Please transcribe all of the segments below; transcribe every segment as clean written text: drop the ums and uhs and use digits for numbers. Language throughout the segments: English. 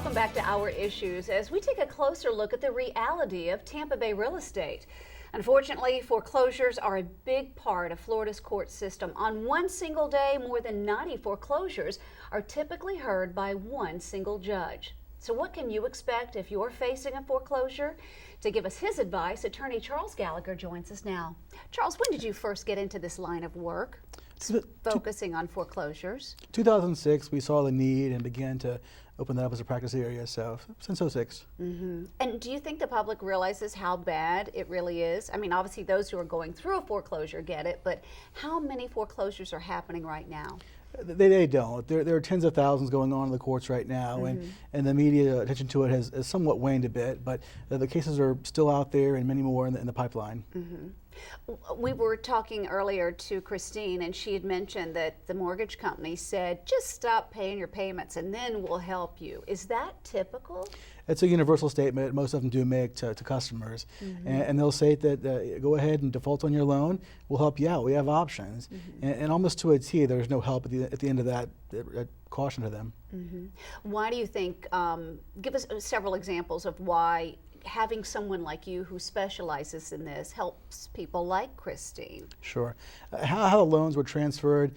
Welcome back to Our Issues as we take a closer look at the reality of Tampa Bay real estate. Unfortunately, foreclosures are a big part of Florida's court system. On one single day, more than 90 foreclosures are typically heard by one single judge. So what can you expect if you're facing a foreclosure? To give us his advice, attorney Charles Gallagher joins us now. Charles, when did you first get into this line of work, focusing on foreclosures? 2006, we saw the need and began to open that up as a practice area, so since '06. And do you think the public realizes how bad it really is? I mean, obviously those who are going through a foreclosure get it, but how many foreclosures are happening right now? They don't. There are tens of thousands going on in the courts right now, and the media attention to it has somewhat waned a bit, but the cases are still out there and many more in the pipeline. We were talking earlier to Christine, and she had mentioned that the mortgage company said, just stop paying your payments and then we'll help you. Is that typical? It's a universal statement most of them do make to customers. And they'll say that go ahead and default on your loan, we'll help you out, we have options. And almost to a T, there's no help at the end of that caution to them. Why do you think, give us several examples of why having someone like you who specializes in this helps people like Christine? Sure. How the loans were transferred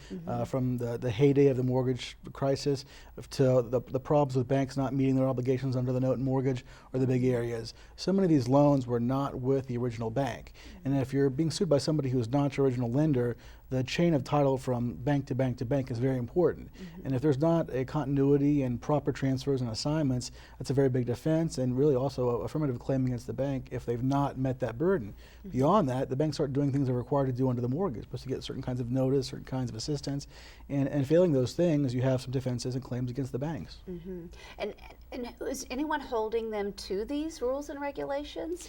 from the heyday of the mortgage crisis to the problems with banks not meeting their obligations under the note and mortgage are the big areas. So many of these loans were not with the original bank. And if you're being sued by somebody who's not your original lender, the chain of title from bank to bank to bank is very important. And if there's not a continuity and proper transfers and assignments, that's a very big defense and really also a affirmative claim against the bank if they've not met that burden. Beyond that, the banks start doing things they're required to do under the mortgage, supposed to get certain kinds of notice, certain kinds of assistance, and failing those things, you have some defenses and claims against the banks. And is anyone holding them to these rules and regulations?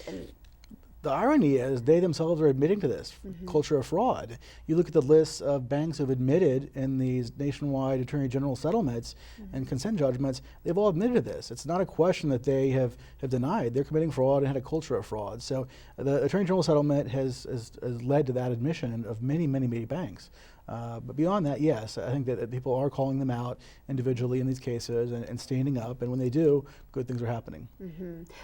The irony is they themselves are admitting to this culture of fraud. You look at the lists of banks who've admitted in these nationwide attorney general settlements and consent judgments, they've all admitted to this. It's not a question that they have denied. They're committing fraud and had a culture of fraud. So the attorney general settlement has led to that admission of many, many, many banks. But beyond that, yes, I think that people are calling them out individually in these cases and standing up, and when they do, good things are happening.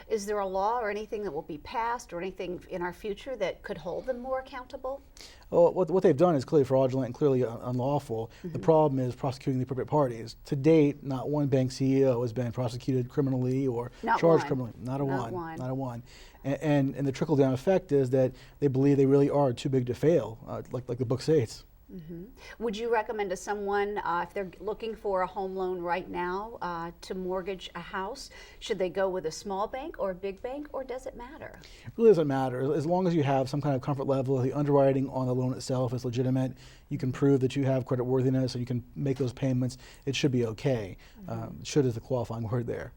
Is there a law or anything that will be passed or anything in our future that could hold them more accountable? Well, what they've done is clearly fraudulent and clearly unlawful. The problem is prosecuting the appropriate parties. To date, not one bank CEO has been prosecuted criminally or charged criminally. Not a one. And the trickle-down effect is that they believe they really are too big to fail, like the book states. Would you recommend to someone, if they're looking for a home loan right now to mortgage a house, should they go with a small bank or a big bank, or does it matter? It really doesn't matter. As long as you have some kind of comfort level, the underwriting on the loan itself is legitimate, you can prove that you have credit worthiness and you can make those payments, it should be okay. Should is the qualifying word there.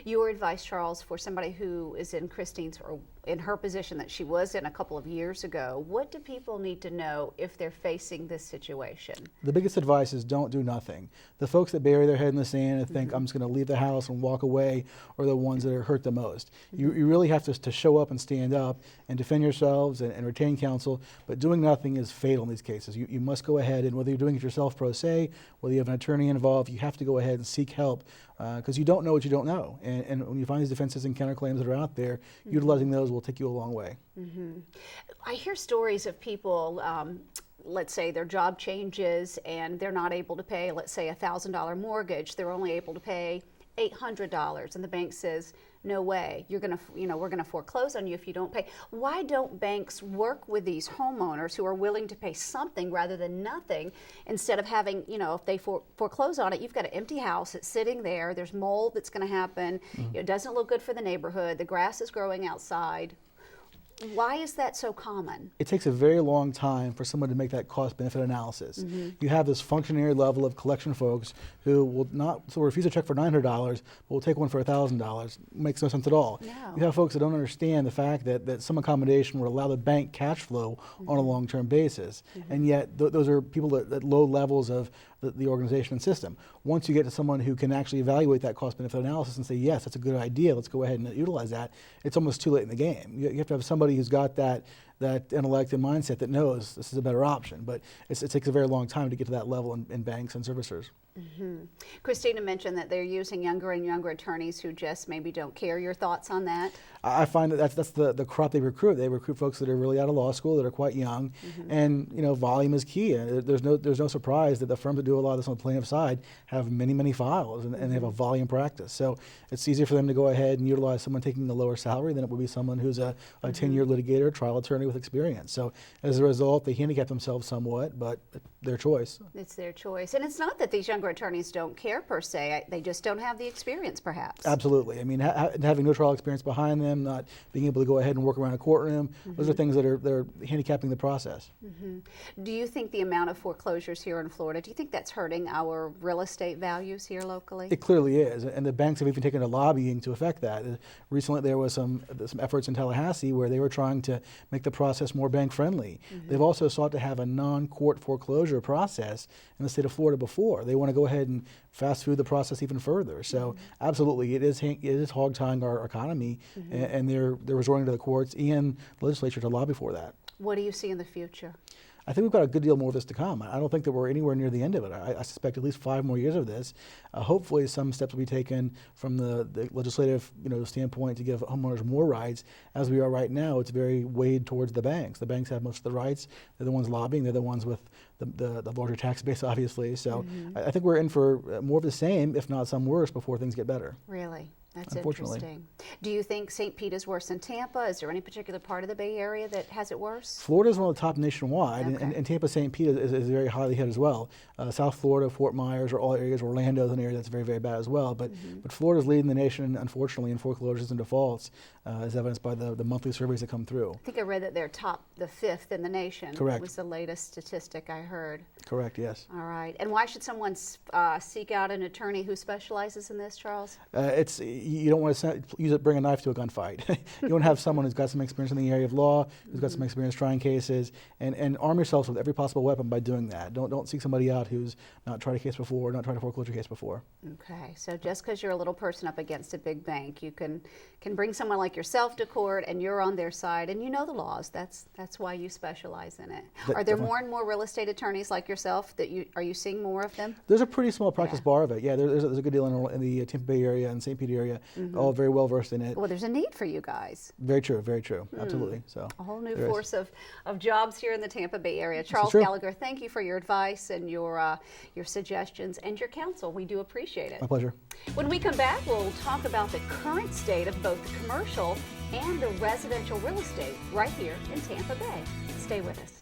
Your advice, Charles, for somebody who is in Christine's or in her position that she was in a couple of years ago, what do people need to know if they're facing this situation? The biggest advice is don't do nothing. The folks that bury their head in the sand and think I'm just going to leave the house and walk away are the ones that are hurt the most. You really have to show up and stand up and defend yourselves and retain counsel, but doing nothing is fatal in these cases. You must go ahead, and whether you're doing it yourself pro se, whether you have an attorney involved, you have to go ahead and seek help because you don't know what you don't know. And when you find these defenses and counterclaims that are out there, utilizing those will take you a long way. I hear stories of people, let's say their job changes and they're not able to pay, let's say $1,000 mortgage, they're only able to pay $800, and the bank says, no way, you're gonna, we're gonna foreclose on you if you don't pay. Why don't banks work with these homeowners who are willing to pay something rather than nothing, instead of having, if they foreclose on it, you've got an empty house, it's sitting there, there's mold that's gonna happen, it doesn't look good for the neighborhood, the grass is growing outside. Why is that so common? It takes a very long time for someone to make that cost-benefit analysis. You have this functionary level of collection folks who will refuse a check for $900, but will take one for $1,000. Makes no sense at all. No. You have folks that don't understand the fact that some accommodation will allow the bank cash flow on a long-term basis, and yet those are people at low levels of the organization and system. Once you get to someone who can actually evaluate that cost-benefit analysis and say, yes, that's a good idea, let's go ahead and utilize that, it's almost too late in the game. You have to have somebody who's got that that intellect and mindset that knows this is a better option. But it takes a very long time to get to that level in banks and servicers. Christina mentioned that they're using younger and younger attorneys who just maybe don't care. Your thoughts on that? I find that that's the crop they recruit. They recruit folks that are really out of law school, that are quite young, and volume is key. There's no surprise that the firms that do a lot of this on the plaintiff side have many files, and they have a volume practice. So it's easier for them to go ahead and utilize someone taking a lower salary than it would be someone who's a 10-year litigator, trial attorney with experience. So as a result, they handicap themselves somewhat, but their choice. It's their choice, and it's not that these younger attorneys don't care per se. They just don't have the experience, perhaps. Absolutely. I mean, having no trial experience behind them, not being able to go ahead and work around a courtroom, those are things that are handicapping the process. Do you think the amount of foreclosures here in Florida, do you think that's hurting our real estate values here locally? It clearly is, and the banks have even taken to lobbying to affect that. Recently, there was some efforts in Tallahassee where they were trying to make the process more bank friendly. They've also sought to have a non-court foreclosure process in the state of Florida before. They want to go ahead and fast food the process even further. So absolutely, it is hog-tying our economy, and they're resorting to the courts and the legislature to lobby for that. What do you see in the future? I think we've got a good deal more of this to come. I don't think that we're anywhere near the end of it. I suspect at least 5 more years of this. Hopefully some steps will be taken from the legislative standpoint to give homeowners more rights. As we are right now, it's very weighed towards the banks. The banks have most of the rights. They're the ones lobbying. They're the ones with the larger tax base, obviously. So I think we're in for more of the same, if not some worse, before things get better. Really? That's interesting. Do you think St. Pete is worse than Tampa? Is there any particular part of the Bay Area that has it worse? Florida is one of the top nationwide, Okay. and Tampa St. Pete is very highly hit as well. South Florida, Fort Myers are all areas. Orlando is an area that's very bad as well. But Florida is leading the nation, unfortunately, in foreclosures and defaults, as evidenced by the monthly surveys that come through. I think I read that they're the 5th in the nation. Correct. Was the latest statistic I heard. Correct, yes. All right. And why should someone seek out an attorney who specializes in this, Charles? You don't want to bring a knife to a gunfight. You want to have someone who's got some experience in the area of law, who's got some experience trying cases, and arm yourselves with every possible weapon by doing that. Don't seek somebody out who's not tried a case before, not tried a foreclosure case before. Okay, so just because you're a little person up against a big bank, you can bring someone like yourself to court, and you're on their side, and you know the laws. That's why you specialize in it. Are there more and more real estate attorneys like yourself are you seeing more of them? There's a pretty small practice bar of it. Yeah, there's a good deal in the Tampa Bay area and St. Pete area, all very well versed in it. Well, there's a need for you guys. Very true, absolutely. So a whole new force of jobs here in the Tampa Bay area. Charles Gallagher, thank you for your advice and your suggestions and your counsel. We do appreciate it. My pleasure. When we come back, we'll talk about the current state of both the commercial and the residential real estate right here in Tampa Bay. Stay with us.